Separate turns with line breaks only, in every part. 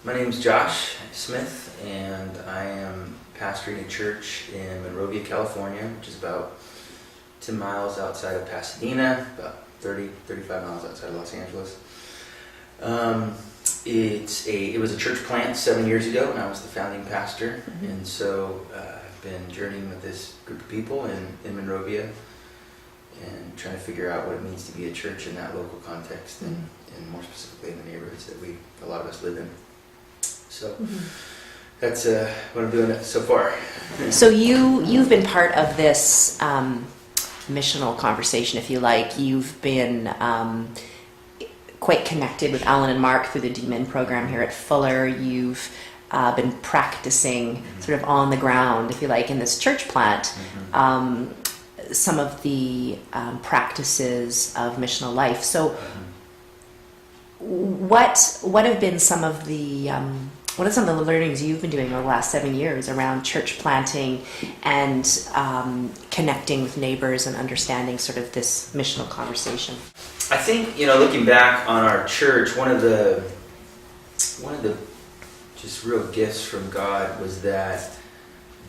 My name's Josh Smith, and I am pastoring a church in Monrovia, California, which is about 10 miles outside of Pasadena, about 35 miles outside of Los Angeles. It was a church plant 7 years ago, and I was the founding pastor. Mm-hmm. And so I've been journeying with this group of people in Monrovia and trying to figure out what it means to be a church in that local context, and more specifically in the neighborhoods that a lot of us live in. So that's what I'm doing so far.
So you've been part of this missional conversation, if you like. You've been quite connected with Alan and Mark through the DMIN program here at Fuller. You've been practicing sort of on the ground, if you like, in this church plant, some of the practices of missional life. So what have been some of the what are some of the learnings you've been doing over the last 7 years around church planting and connecting with neighbors and understanding sort of this missional conversation?
I think, looking back on our church, one of the just real gifts from God was that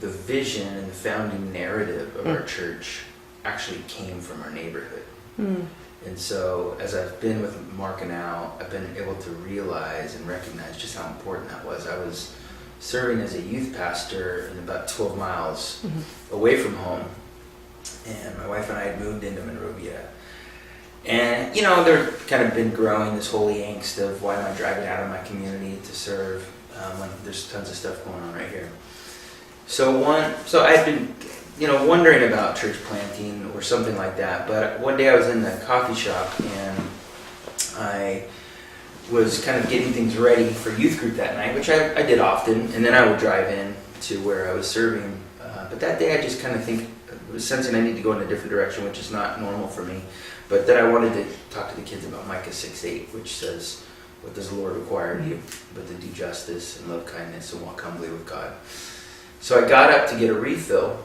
the vision and the founding narrative of our church actually came from our neighborhood. And so as I've been with Mark and Al, I've been able to realize and recognize just how important that was. I was serving as a youth pastor in about 12 miles away from home, and my wife and I had moved into Monrovia. And, there kind of been growing this holy angst of why am I driving out of my community to serve when there's tons of stuff going on right here. So I've been wondering about church planting or something like that. But one day I was in the coffee shop and I was kind of getting things ready for youth group that night, which I did often, and then I would drive in to where I was serving. But that day I just kind of was sensing I need to go in a different direction, which is not normal for me. But then I wanted to talk to the kids about Micah 6:8, which says, "What does the Lord require of you but to do justice and love kindness and walk humbly with God?" So I got up to get a refill.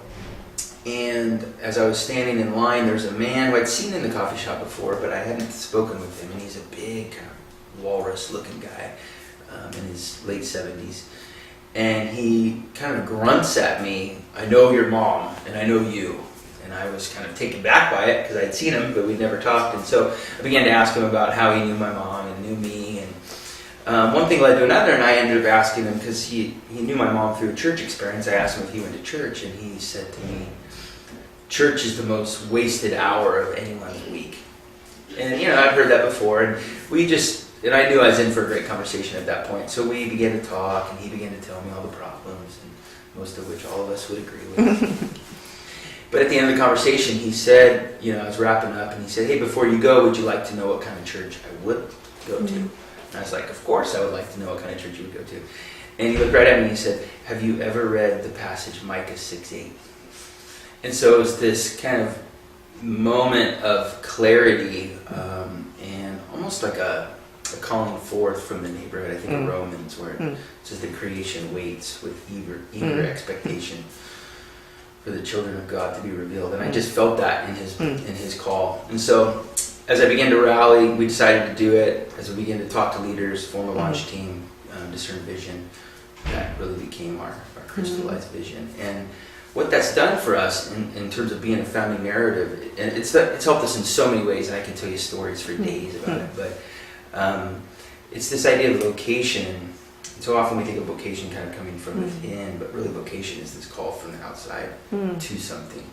And as I was standing in line, there was a man who I'd seen in the coffee shop before, but I hadn't spoken with him. And he's a big, kind of walrus-looking guy in his late 70s. And he kind of grunts at me, "I know your mom, and I know you." And I was kind of taken back by it, because I'd seen him, but we'd never talked. And so I began to ask him about how he knew my mom and knew me. And one thing led to another, and I ended up asking him, because he knew my mom through a church experience. I asked him if he went to church, and he said to me, "Church is the most wasted hour of anyone's week." And, I've heard that before, and I knew I was in for a great conversation at that point. So we began to talk, and he began to tell me all the problems, and most of which all of us would agree with. But at the end of the conversation, he said, I was wrapping up, and he said, "Hey, before you go, would you like to know what kind of church I would go to?" And I was like, "Of course I would like to know what kind of church you would go to." And he looked right at me and he said, "Have you ever read the passage Micah 6:8? And so it was this kind of moment of clarity and almost like a calling forth from the neighborhood. I think in Romans, where it says the creation waits with eager expectation for the children of God to be revealed. And I just felt that in his call. And so as I began to rally, we decided to do it. As we began to talk to leaders, form a launch team, discern vision, that really became our crystallized vision. And what that's done for us in terms of being a founding narrative, and it's helped us in so many ways, and I can tell you stories for days about it, but it's this idea of vocation. So often we think of vocation kind of coming from within, but really vocation is this call from the outside to something.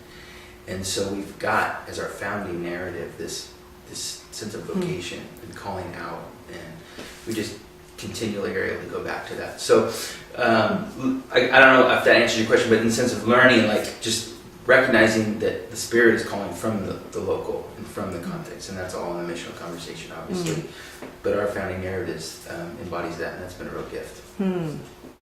And so we've got, as our founding narrative, this sense of vocation and calling out, and we just continually are able to go back to that. So I don't know if that answers your question, but in the sense of learning, like just recognizing that the Spirit is calling from the local and from the context, and that's all in the missional conversation, obviously. But our founding narrative embodies that, and that's been a real gift.